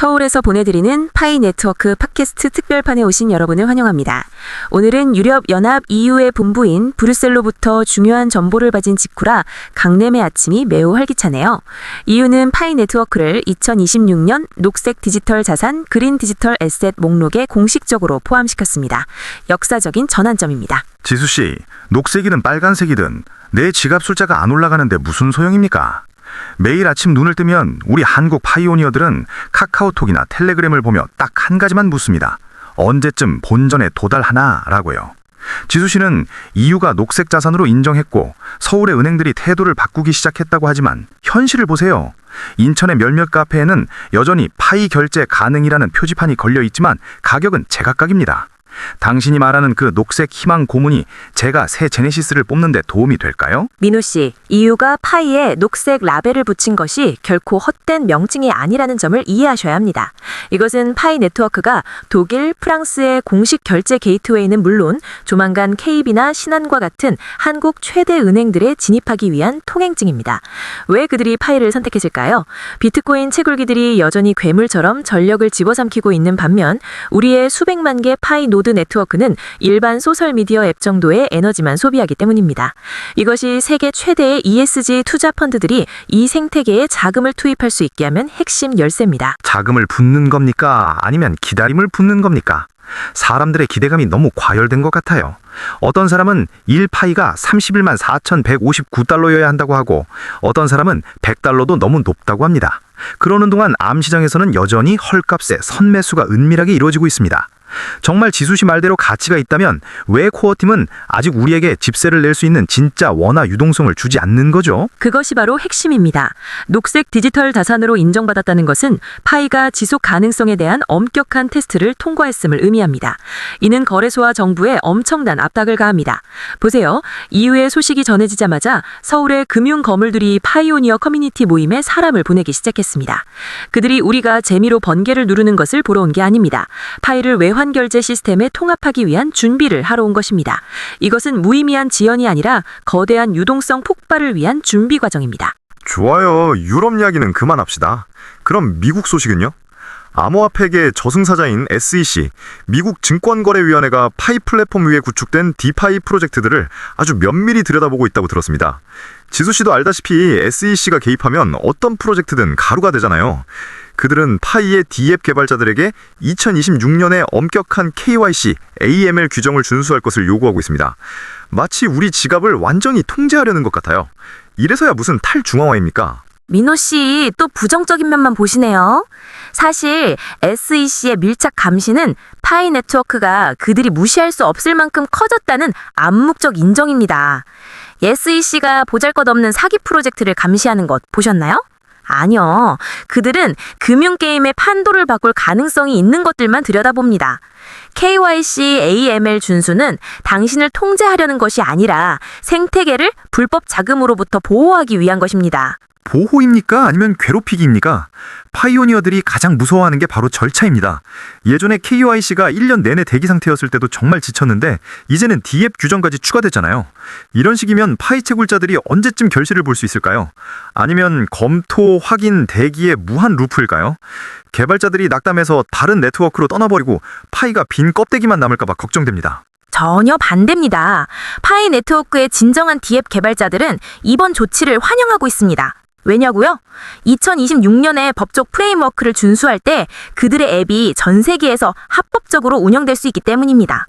서울에서 보내드리는 파이 네트워크 팟캐스트 특별판에 오신 여러분을 환영합니다. 오늘은 유럽연합 EU의 본부인 브뤼셀로부터 중요한 정보를 받은 직후라 강림의 아침이 매우 활기차네요. EU는 파이 네트워크를 2026년 녹색 디지털 자산 그린 디지털 에셋 목록에 공식적으로 포함시켰습니다. 역사적인 전환점입니다. 지수씨, 녹색이든 빨간색이든 내 지갑 숫자가 안 올라가는데 무슨 소용입니까? 매일 아침 눈을 뜨면 우리 한국 파이오니어들은 카카오톡이나 텔레그램을 보며 딱 한 가지만 묻습니다. 언제쯤 본전에 도달하나라고요. 지수씨는 EU가 녹색 자산으로 인정했고 서울의 은행들이 태도를 바꾸기 시작했다고 하지만 현실을 보세요. 인천의 몇몇 카페에는 여전히 파이 결제 가능이라는 표지판이 걸려 있지만 가격은 제각각입니다. 당신이 말하는 그 녹색 희망 고문이 제가 새 제네시스를 뽑는 데 도움이 될까요? 민호 씨, EU가 파이에 녹색 라벨을 붙인 것이 결코 헛된 명칭이 아니라는 점을 이해하셔야 합니다. 이것은 파이 네트워크가 독일, 프랑스의 공식 결제 게이트웨이는 물론 조만간 KB나 신한과 같은 한국 최대 은행들에 진입하기 위한 통행증입니다. 왜 그들이 파이를 선택했을까요? 비트코인 채굴기들이 여전히 괴물처럼 전력을 집어삼키고 있는 반면 우리의 수백만 개 파이 노드 네트워크는 일반 소셜미디어 앱 정도의 에너지만 소비하기 때문입니다. 이것이 세계 최대의 ESG 투자 펀드들이 이 생태계에 자금을 투입할 수 있게 하면 핵심 열쇠입니다. 자금을 붓는 겁니까? 아니면 기다림을 붓는 겁니까? 사람들의 기대감이 너무 과열된 것 같아요. 어떤 사람은 1파이가 31만 4,159달러여야 한다고 하고 어떤 사람은 100달러도 너무 높다고 합니다. 그러는 동안 암시장에서는 여전히 헐값에 선매수가 은밀하게 이루어지고 있습니다. 정말 지수씨 말대로 가치가 있다면 왜 코어팀은 아직 우리에게 집세를 낼 수 있는 진짜 원화 유동성을 주지 않는 거죠? 그것이 바로 핵심입니다. 녹색 디지털 자산으로 인정받았다는 것은 파이가 지속 가능성에 대한 엄격한 테스트를 통과했음을 의미합니다. 이는 거래소와 정부에 엄청난 압박을 가합니다. 보세요. EU의 소식이 전해지자마자 서울의 금융 거물들이 파이오니어 커뮤니티 모임에 사람을 보내기 시작했습니다. 그들이 우리가 재미로 번개를 누르는 것을 보러 온 게 아닙니다. 파이를 외환 결제 시스템에 통합하기 위한 준비를 하러 온 것입니다. 이것은 무의미한 지연이 아니라 거대한 유동성 폭발을 위한 준비 과정입니다. 좋아요. 유럽 이야기는 그만합시다. 그럼 미국 소식은요? 암호화폐계 저승사자인 SEC, 미국 증권거래위원회가 파이 플랫폼 위에 구축된 디파이 프로젝트들을 아주 면밀히 들여다보고 있다고 들었습니다. 지수씨도 알다시피 SEC가 개입하면 어떤 프로젝트든 가루가 되잖아요. 그들은 파이의 D앱 개발자들에게 2026년에 엄격한 KYC, AML 규정을 준수할 것을 요구하고 있습니다. 마치 우리 지갑을 완전히 통제하려는 것 같아요. 이래서야 무슨 탈중앙화입니까? 민호 씨, 또 부정적인 면만 보시네요. 사실 SEC의 밀착 감시는 파이 네트워크가 그들이 무시할 수 없을 만큼 커졌다는 암묵적 인정입니다. SEC가 보잘것없는 사기 프로젝트를 감시하는 것 보셨나요? 아니요. 그들은 금융게임의 판도를 바꿀 가능성이 있는 것들만 들여다봅니다. KYC, AML 준수는 당신을 통제하려는 것이 아니라 생태계를 불법 자금으로부터 보호하기 위한 것입니다. 보호입니까? 아니면 괴롭히기입니까? 파이오니어들이 가장 무서워하는 게 바로 절차입니다. 예전에 KYC가 1년 내내 대기 상태였을 때도 정말 지쳤는데 이제는 D앱 규정까지 추가됐잖아요. 이런 식이면 파이 채굴자들이 언제쯤 결실을 볼 수 있을까요? 아니면 검토, 확인, 대기의 무한 루프일까요? 개발자들이 낙담해서 다른 네트워크로 떠나버리고 파이가 빈 껍데기만 남을까 봐 걱정됩니다. 전혀 반대입니다. 파이 네트워크의 진정한 D앱 개발자들은 이번 조치를 환영하고 있습니다. 왜냐고요? 2026년에 법적 프레임워크를 준수할 때 그들의 앱이 전 세계에서 합법적으로 운영될 수 있기 때문입니다.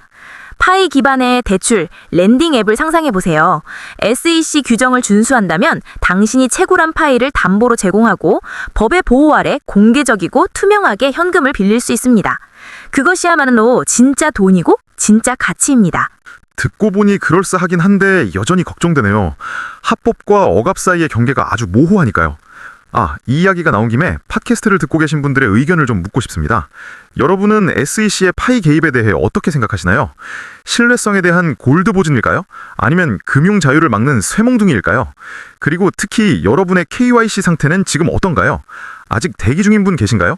파이 기반의 대출, 렌딩 앱을 상상해보세요. SEC 규정을 준수한다면 당신이 채굴한 파이를 담보로 제공하고 법의 보호 아래 공개적이고 투명하게 현금을 빌릴 수 있습니다. 그것이야말로 진짜 돈이고 진짜 가치입니다. 듣고 보니 그럴싸하긴 한데 여전히 걱정되네요. 합법과 억압 사이의 경계가 아주 모호하니까요. 이 이야기가 나온 김에 팟캐스트를 듣고 계신 분들의 의견을 좀 묻고 싶습니다. 여러분은 SEC의 파이 개입에 대해 어떻게 생각하시나요? 신뢰성에 대한 골드 보증일까요? 아니면 금융 자유를 막는 쇠몽둥이일까요? 그리고 특히 여러분의 KYC 상태는 지금 어떤가요? 아직 대기 중인 분 계신가요?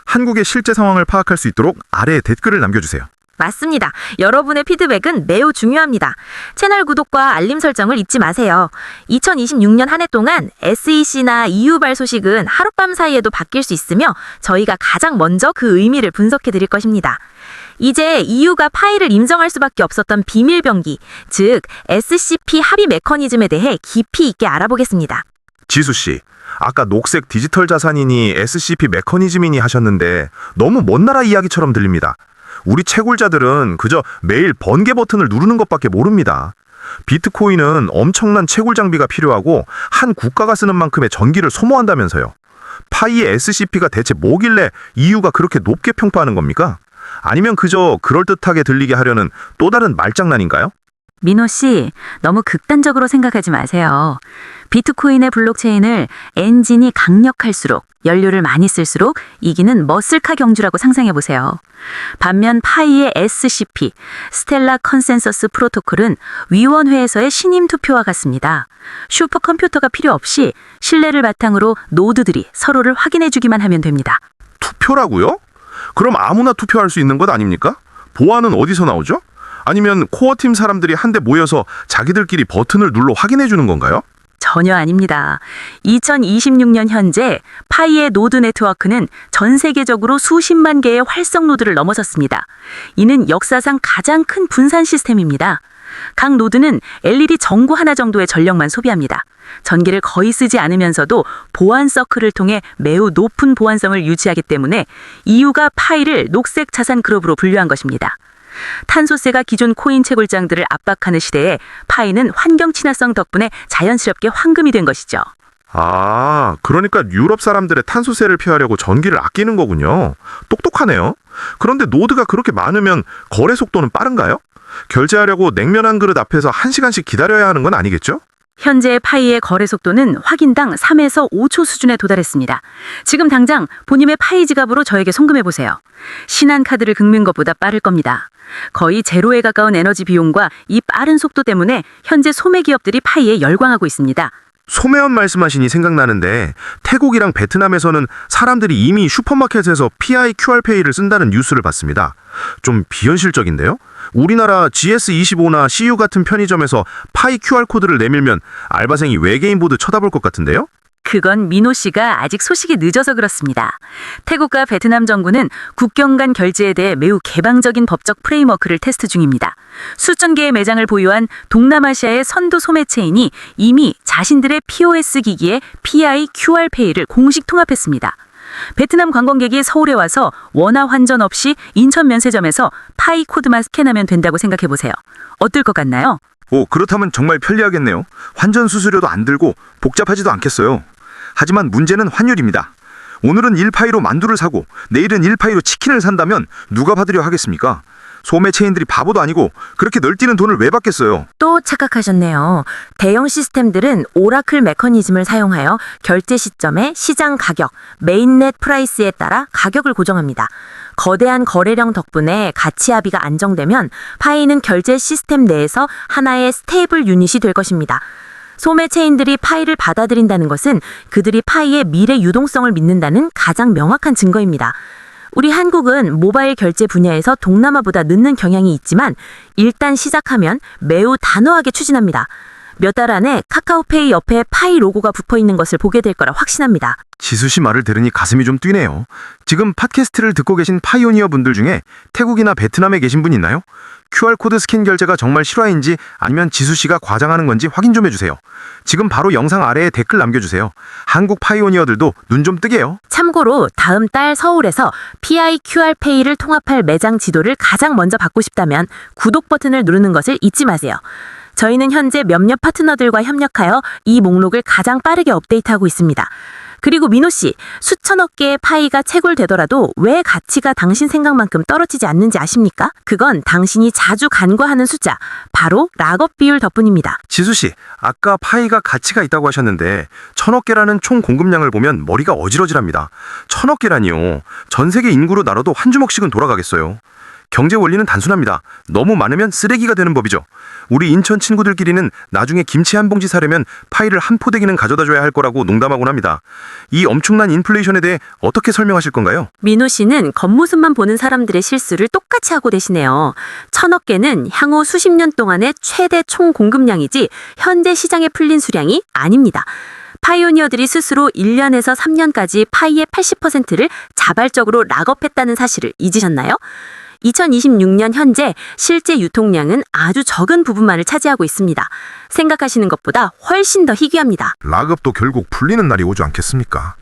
한국의 실제 상황을 파악할 수 있도록 아래에 댓글을 남겨주세요. 맞습니다. 여러분의 피드백은 매우 중요합니다. 채널 구독과 알림 설정을 잊지 마세요. 2026년 한 해 동안 SEC나 EU발 소식은 하룻밤 사이에도 바뀔 수 있으며 저희가 가장 먼저 그 의미를 분석해 드릴 것입니다. 이제 EU가 파이를 인정할 수밖에 없었던 비밀 병기, 즉 SCP 합의 메커니즘에 대해 깊이 있게 알아보겠습니다. 지수 씨, 아까 녹색 디지털 자산이니 SCP 메커니즘이니 하셨는데 너무 먼 나라 이야기처럼 들립니다. 우리 채굴자들은 그저 매일 번개 버튼을 누르는 것밖에 모릅니다. 비트코인은 엄청난 채굴 장비가 필요하고 한 국가가 쓰는 만큼의 전기를 소모한다면서요. 파이의 SCP가 대체 뭐길래 EU가 그렇게 높게 평가하는 겁니까? 아니면 그저 그럴듯하게 들리게 하려는 또 다른 말장난인가요? 민호 씨, 너무 극단적으로 생각하지 마세요. 비트코인의 블록체인을 엔진이 강력할수록, 연료를 많이 쓸수록 이기는 머슬카 경주라고 상상해 보세요. 반면 파이의 SCP, 스텔라 컨센서스 프로토콜은 위원회에서의 신임 투표와 같습니다. 슈퍼컴퓨터가 필요 없이 신뢰를 바탕으로 노드들이 서로를 확인해 주기만 하면 됩니다. 투표라고요? 그럼 아무나 투표할 수 있는 것 아닙니까? 보안은 어디서 나오죠? 아니면 코어팀 사람들이 한데 모여서 자기들끼리 버튼을 눌러 확인해 주는 건가요? 전혀 아닙니다. 2026년 현재 파이의 노드 네트워크는 전 세계적으로 수십만 개의 활성 노드를 넘어섰습니다. 이는 역사상 가장 큰 분산 시스템입니다. 각 노드는 LED 전구 하나 정도의 전력만 소비합니다. 전기를 거의 쓰지 않으면서도 보안 서클을 통해 매우 높은 보안성을 유지하기 때문에 EU가 파이를 녹색 자산 그룹으로 분류한 것입니다. 탄소세가 기존 코인 채굴장들을 압박하는 시대에 파이는 환경 친화성 덕분에 자연스럽게 황금이 된 것이죠. 아, 그러니까 유럽 사람들의 탄소세를 피하려고 전기를 아끼는 거군요. 똑똑하네요. 그런데 노드가 그렇게 많으면 거래 속도는 빠른가요? 결제하려고 냉면 한 그릇 앞에서 1시간씩 기다려야 하는 건 아니겠죠? 현재 파이의 거래 속도는 확인당 3에서 5초 수준에 도달했습니다. 지금 당장 본인의 파이 지갑으로 저에게 송금해보세요. 신한카드를 긁는 것보다 빠를 겁니다. 거의 제로에 가까운 에너지 비용과 이 빠른 속도 때문에 현재 소매 기업들이 파이에 열광하고 있습니다. 소매업 말씀하시니 생각나는데 태국이랑 베트남에서는 사람들이 이미 슈퍼마켓에서 PI QR페이를 쓴다는 뉴스를 봤습니다. 좀 비현실적인데요? 우리나라 GS25나 CU 같은 편의점에서 파이 QR코드를 내밀면 알바생이 외계인 보드 쳐다볼 것 같은데요? 그건 민호 씨가 아직 소식이 늦어서 그렇습니다. 태국과 베트남 정부는 국경 간 결제에 대해 매우 개방적인 법적 프레임워크를 테스트 중입니다. 수천 개의 매장을 보유한 동남아시아의 선두 소매체인이 이미 자신들의 POS 기기에 PI QR페이를 공식 통합했습니다. 베트남 관광객이 서울에 와서 원화 환전 없이 인천 면세점에서 파이 코드만 스캔하면 된다고 생각해보세요. 어떨 것 같나요? 오, 그렇다면 정말 편리하겠네요. 환전 수수료도 안 들고 복잡하지도 않겠어요. 하지만 문제는 환율입니다. 오늘은 1파이로 만두를 사고 내일은 1파이로 치킨을 산다면 누가 받으려 하겠습니까? 소매 체인들이 바보도 아니고 그렇게 널뛰는 돈을 왜 받겠어요? 또 착각하셨네요. 대형 시스템들은 오라클 메커니즘을 사용하여 결제 시점에 시장 가격, 메인넷 프라이스에 따라 가격을 고정합니다. 거대한 거래량 덕분에 가치 합의가 안정되면 파이는 결제 시스템 내에서 하나의 스테이블 유닛이 될 것입니다. 소매 체인들이 파이를 받아들인다는 것은 그들이 파이의 미래 유동성을 믿는다는 가장 명확한 증거입니다. 우리 한국은 모바일 결제 분야에서 동남아보다 늦는 경향이 있지만 일단 시작하면 매우 단호하게 추진합니다. 몇 달 안에 카카오페이 옆에 파이 로고가 붙어 있는 것을 보게 될 거라 확신합니다. 지수 씨 말을 들으니 가슴이 좀 뛰네요. 지금 팟캐스트를 듣고 계신 파이오니어 분들 중에 태국이나 베트남에 계신 분 있나요? QR코드 스캔 결제가 정말 실화인지 아니면 지수 씨가 과장하는 건지 확인 좀 해주세요. 지금 바로 영상 아래에 댓글 남겨주세요. 한국 파이오니어들도 눈 좀 뜨게요. 참고로 다음 달 서울에서 PI QR페이를 통합할 매장 지도를 가장 먼저 받고 싶다면 구독 버튼을 누르는 것을 잊지 마세요. 저희는 현재 몇몇 파트너들과 협력하여 이 목록을 가장 빠르게 업데이트하고 있습니다. 그리고 민호 씨, 수천억 개의 파이가 채굴되더라도 왜 가치가 당신 생각만큼 떨어지지 않는지 아십니까? 그건 당신이 자주 간과하는 숫자, 바로 락업 비율 덕분입니다. 지수 씨, 아까 파이가 가치가 있다고 하셨는데 1000억 개라는 총 공급량을 보면 머리가 어지러질합니다. 1000억 개라니요. 전 세계 인구로 나눠도 한 주먹씩은 돌아가겠어요. 경제 원리는 단순합니다. 너무 많으면 쓰레기가 되는 법이죠. 우리 인천 친구들끼리는 나중에 김치 한 봉지 사려면 파이를 한 포대기는 가져다 줘야 할 거라고 농담하곤 합니다. 이 엄청난 인플레이션에 대해 어떻게 설명하실 건가요? 민호 씨는 겉모습만 보는 사람들의 실수를 똑같이 하고 계시네요. 1,000억 개는 향후 수십 년 동안의 최대 총 공급량이지 현재 시장에 풀린 수량이 아닙니다. 파이오니어들이 스스로 1년에서 3년까지 파이의 80%를 자발적으로 락업했다는 사실을 잊으셨나요? 2026년 현재 실제 유통량은 아주 적은 부분만을 차지하고 있습니다. 생각하시는 것보다 훨씬 더 희귀합니다. 락업도 결국 풀리는 날이 오지 않겠습니까?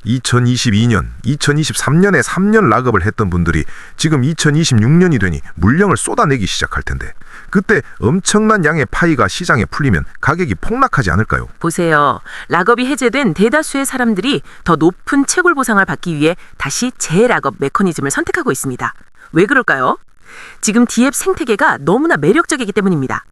2022년, 2023년에 3년 락업을 했던 분들이 지금 2026년이 되니 물량을 쏟아내기 시작할 텐데 그때 엄청난 양의 파이가 시장에 풀리면 가격이 폭락하지 않을까요? 보세요. 락업이 해제된 대다수의 사람들이 더 높은 채굴 보상을 받기 위해 다시 재락업 메커니즘을 선택하고 있습니다. 왜 그럴까요? 지금 디앱 생태계가 너무나 매력적이기 때문입니다.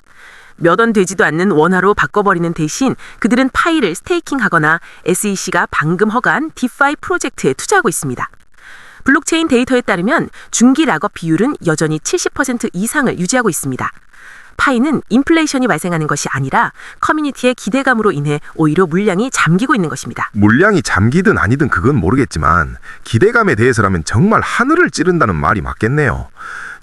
몇 원 되지도 않는 원화로 바꿔버리는 대신 그들은 파이를 스테이킹하거나 SEC가 방금 허가한 디파이 프로젝트에 투자하고 있습니다. 블록체인 데이터에 따르면 중기 락업 비율은 여전히 70% 이상을 유지하고 있습니다. 파이는 인플레이션이 발생하는 것이 아니라 커뮤니티의 기대감으로 인해 오히려 물량이 잠기고 있는 것입니다. 물량이 잠기든 아니든 그건 모르겠지만 기대감에 대해서라면 정말 하늘을 찌른다는 말이 맞겠네요.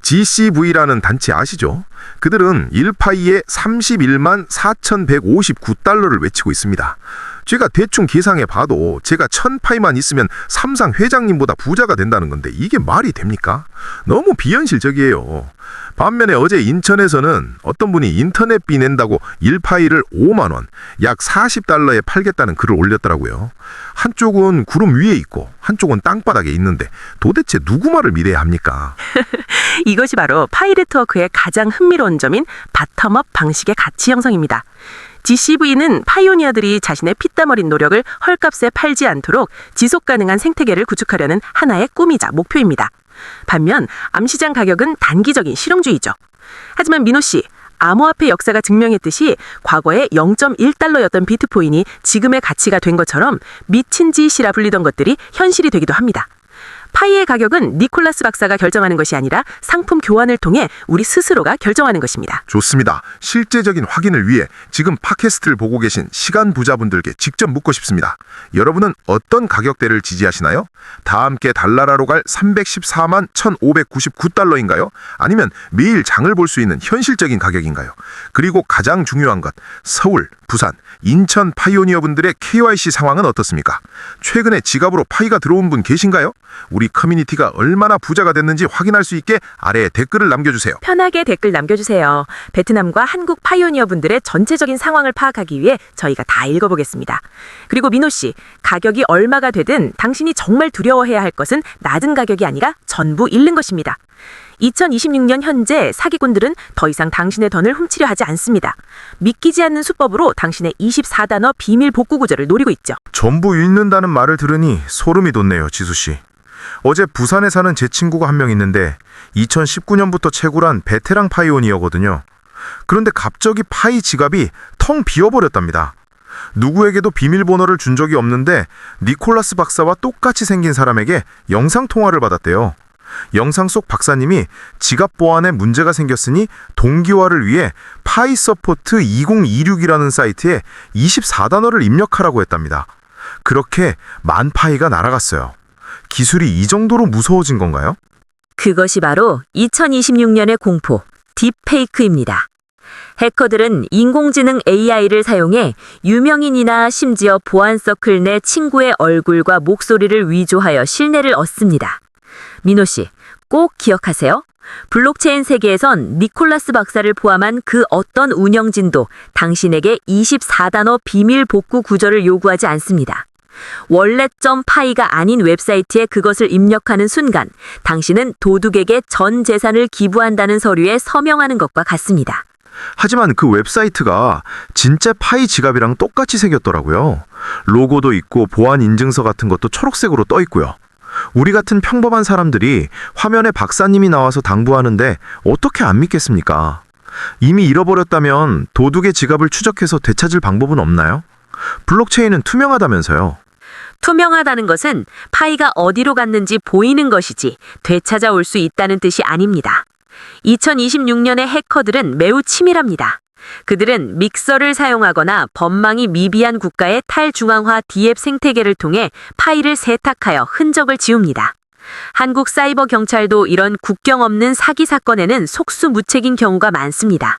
GCV라는 단체 아시죠? 그들은 1파이에 31만 4,159달러를 외치고 있습니다. 제가 대충 계산해 봐도 제가 1,000파이만 있으면 삼상 회장님보다 부자가 된다는 건데 이게 말이 됩니까? 너무 비현실적이에요. 반면에 어제 인천에서는 어떤 분이 인터넷비 낸다고 1파이를 5만 원, 약 40달러에 팔겠다는 글을 올렸더라고요. 한쪽은 구름 위에 있고 한쪽은 땅바닥에 있는데 도대체 누구 말을 믿어야 합니까? 이것이 바로 파이 네트워크의 가장 흥미로운 점인 바텀업 방식의 가치 형성입니다. GCV는 파이오니어들이 자신의 피땀 어린 노력을 헐값에 팔지 않도록 지속 가능한 생태계를 구축하려는 하나의 꿈이자 목표입니다. 반면 암시장 가격은 단기적인 실용주의죠. 하지만 민호 씨, 암호화폐 역사가 증명했듯이 과거에 0.1달러였던 비트코인이 지금의 가치가 된 것처럼 미친 짓이라 불리던 것들이 현실이 되기도 합니다. 파이의 가격은 니콜라스 박사가 결정하는 것이 아니라 상품 교환을 통해 우리 스스로가 결정하는 것입니다. 좋습니다. 실제적인 확인을 위해 지금 팟캐스트를 보고 계신 시간 부자분들께 직접 묻고 싶습니다. 여러분은 어떤 가격대를 지지하시나요? 다 함께 달나라로 갈 314만 1,599달러인가요? 아니면 매일 장을 볼 수 있는 현실적인 가격인가요? 그리고 가장 중요한 것, 서울, 부산, 인천 파이오니어 분들의 KYC 상황은 어떻습니까? 최근에 지갑으로 파이가 들어온 분 계신가요? 우리 커뮤니티가 얼마나 부자가 됐는지 확인할 수 있게 아래에 댓글을 남겨주세요. 편하게 댓글 남겨주세요. 베트남과 한국 파이오니어 분들의 전체적인 상황을 파악하기 위해 저희가 다 읽어보겠습니다. 그리고 민호 씨, 가격이 얼마가 되든 당신이 정말 두려워해야 할 것은 낮은 가격이 아니라 전부 잃는 것입니다. 2026년 현재 사기꾼들은 더 이상 당신의 돈을 훔치려 하지 않습니다. 믿기지 않는 수법으로 당신의 24단어 비밀 복구 구조를 노리고 있죠. 전부 잃는다는 말을 들으니 소름이 돋네요, 지수씨. 어제 부산에 사는 제 친구가 한 명 있는데 2019년부터 채굴한 베테랑 파이오니어거든요. 그런데 갑자기 파이 지갑이 텅 비어버렸답니다. 누구에게도 비밀번호를 준 적이 없는데 니콜라스 박사와 똑같이 생긴 사람에게 영상통화를 받았대요. 영상 속 박사님이 지갑 보안에 문제가 생겼으니 동기화를 위해 파이서포트 2026이라는 사이트에 24단어를 입력하라고 했답니다. 그렇게 만 파이가 날아갔어요. 기술이 이 정도로 무서워진 건가요? 그것이 바로 2026년의 공포, 딥페이크입니다. 해커들은 인공지능 AI를 사용해 유명인이나 심지어 보안서클 내 친구의 얼굴과 목소리를 위조하여 신뢰를 얻습니다. 민호 씨, 꼭 기억하세요. 블록체인 세계에선 니콜라스 박사를 포함한 그 어떤 운영진도 당신에게 24단어 비밀 복구 구조를 요구하지 않습니다. 원래.파이가 아닌 웹사이트에 그것을 입력하는 순간 당신은 도둑에게 전 재산을 기부한다는 서류에 서명하는 것과 같습니다. 하지만 그 웹사이트가 진짜 파이 지갑이랑 똑같이 생겼더라고요. 로고도 있고 보안 인증서 같은 것도 초록색으로 떠 있고요. 우리 같은 평범한 사람들이 화면에 박사님이 나와서 당부하는데 어떻게 안 믿겠습니까? 이미 잃어버렸다면 도둑의 지갑을 추적해서 되찾을 방법은 없나요? 블록체인은 투명하다면서요. 투명하다는 것은 파이가 어디로 갔는지 보이는 것이지 되찾아올 수 있다는 뜻이 아닙니다. 2026년의 해커들은 매우 치밀합니다. 그들은 믹서를 사용하거나 법망이 미비한 국가의 탈중앙화 디앱 생태계를 통해 파일을 세탁하여 흔적을 지웁니다. 한국 사이버 경찰도 이런 국경 없는 사기 사건에는 속수무책인 경우가 많습니다.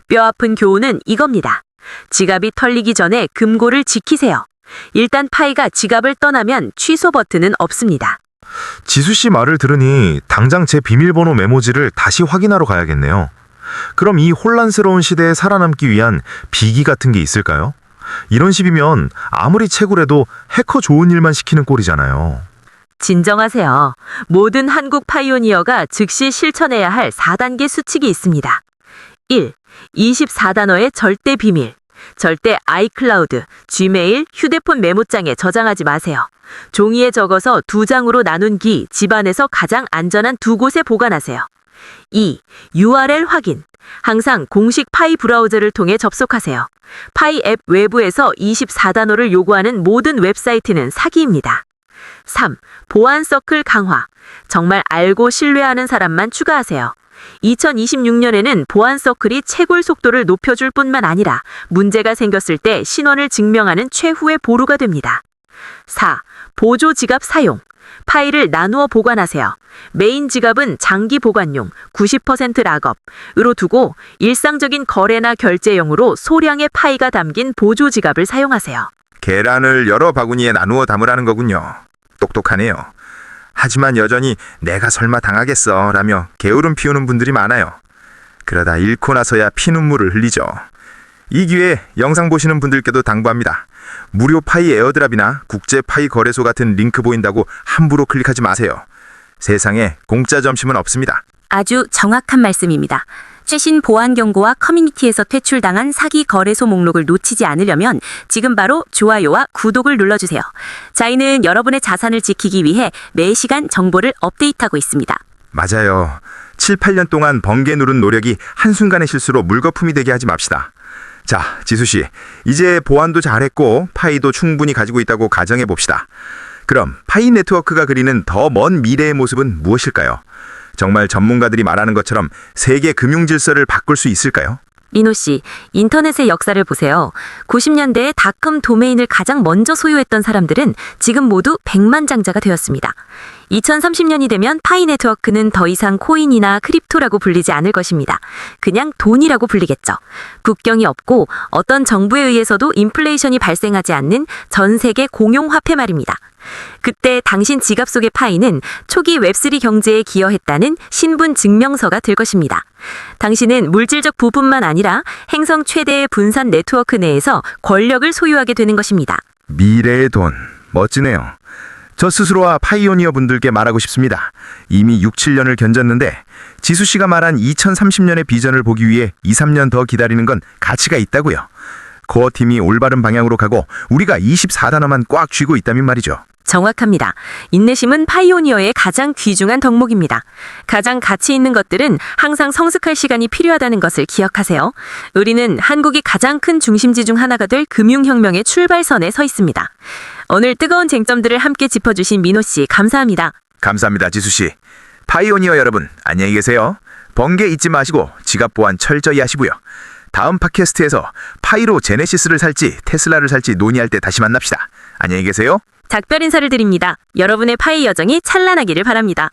뼈아픈 교훈은 이겁니다. 지갑이 털리기 전에 금고를 지키세요. 일단 파이가 지갑을 떠나면 취소 버튼은 없습니다. 지수 씨 말을 들으니 당장 제 비밀번호 메모지를 다시 확인하러 가야겠네요. 그럼 이 혼란스러운 시대에 살아남기 위한 비기 같은 게 있을까요? 이런 식이면 아무리 채굴해도 해커 좋은 일만 시키는 꼴이잖아요. 진정하세요. 모든 한국 파이오니어가 즉시 실천해야 할 4단계 수칙이 있습니다. 1. 24단어의 절대 비밀. 절대 아이클라우드, 지메일, 휴대폰 메모장에 저장하지 마세요. 종이에 적어서 2장으로 나눈 기 집안에서 가장 안전한 2곳에 보관하세요. 2. URL 확인. 항상 공식 파이 브라우저를 통해 접속하세요. 파이 앱 외부에서 24단어를 요구하는 모든 웹사이트는 사기입니다. 3. 보안 서클 강화. 정말 알고 신뢰하는 사람만 추가하세요. 2026년에는 보안 서클이 채굴 속도를 높여줄 뿐만 아니라 문제가 생겼을 때 신원을 증명하는 최후의 보루가 됩니다. 4. 보조 지갑 사용. 파일을 나누어 보관하세요. 메인 지갑은 장기 보관용 90% 락업으로 두고 일상적인 거래나 결제용으로 소량의 파이가 담긴 보조 지갑을 사용하세요. 계란을 여러 바구니에 나누어 담으라는 거군요. 똑똑하네요. 하지만 여전히 내가 설마 당하겠어 라며 게으름 피우는 분들이 많아요. 그러다 잃고 나서야 피눈물을 흘리죠. 이 기회에 영상 보시는 분들께도 당부합니다. 무료 파이 에어드랍이나 국제 파이 거래소 같은 링크 보인다고 함부로 클릭하지 마세요. 세상에 공짜 점심은 없습니다. 아주 정확한 말씀입니다. 최신 보안 경고와 커뮤니티에서 퇴출당한 사기 거래소 목록을 놓치지 않으려면 지금 바로 좋아요와 구독을 눌러주세요. 저희는 여러분의 자산을 지키기 위해 매시간 정보를 업데이트하고 있습니다. 맞아요. 7, 8년 동안 번개 누른 노력이 한순간의 실수로 물거품이 되게 하지 맙시다. 자, 지수씨, 이제 보안도 잘했고 파이도 충분히 가지고 있다고 가정해 봅시다. 그럼 파이 네트워크가 그리는 더 먼 미래의 모습은 무엇일까요? 정말 전문가들이 말하는 것처럼 세계 금융 질서를 바꿀 수 있을까요? 민호 씨, 인터넷의 역사를 보세요. 90년대에 닷컴 도메인을 가장 먼저 소유했던 사람들은 지금 모두 백만장자가 되었습니다. 2030년이 되면 파이 네트워크는 더 이상 코인이나 크립토라고 불리지 않을 것입니다. 그냥 돈이라고 불리겠죠. 국경이 없고 어떤 정부에 의해서도 인플레이션이 발생하지 않는 전 세계 공용 화폐 말입니다. 그때 당신 지갑 속의 파이는 초기 웹3 경제에 기여했다는 신분 증명서가 될 것입니다. 당신은 물질적 부분만 아니라 행성 최대의 분산 네트워크 내에서 권력을 소유하게 되는 것입니다. 미래의 돈, 멋지네요. 저 스스로와 파이오니어 분들께 말하고 싶습니다. 이미 6, 7년을 견뎠는데 지수씨가 말한 2030년의 비전을 보기 위해 2, 3년 더 기다리는 건 가치가 있다고요. 코어 팀이 올바른 방향으로 가고 우리가 24단어만 꽉 쥐고 있다면 말이죠. 정확합니다. 인내심은 파이오니어의 가장 귀중한 덕목입니다. 가장 가치 있는 것들은 항상 성숙할 시간이 필요하다는 것을 기억하세요. 우리는 한국이 가장 큰 중심지 중 하나가 될 금융혁명의 출발선에 서 있습니다. 오늘 뜨거운 쟁점들을 함께 짚어주신 민호 씨, 감사합니다. 감사합니다, 지수씨. 파이오니어 여러분, 안녕히 계세요. 번개 잊지 마시고 지갑 보안 철저히 하시고요. 다음 팟캐스트에서 파이로 제네시스를 살지 테슬라를 살지 논의할 때 다시 만납시다. 안녕히 계세요. 작별 인사를 드립니다. 여러분의 파이 여정이 찬란하기를 바랍니다.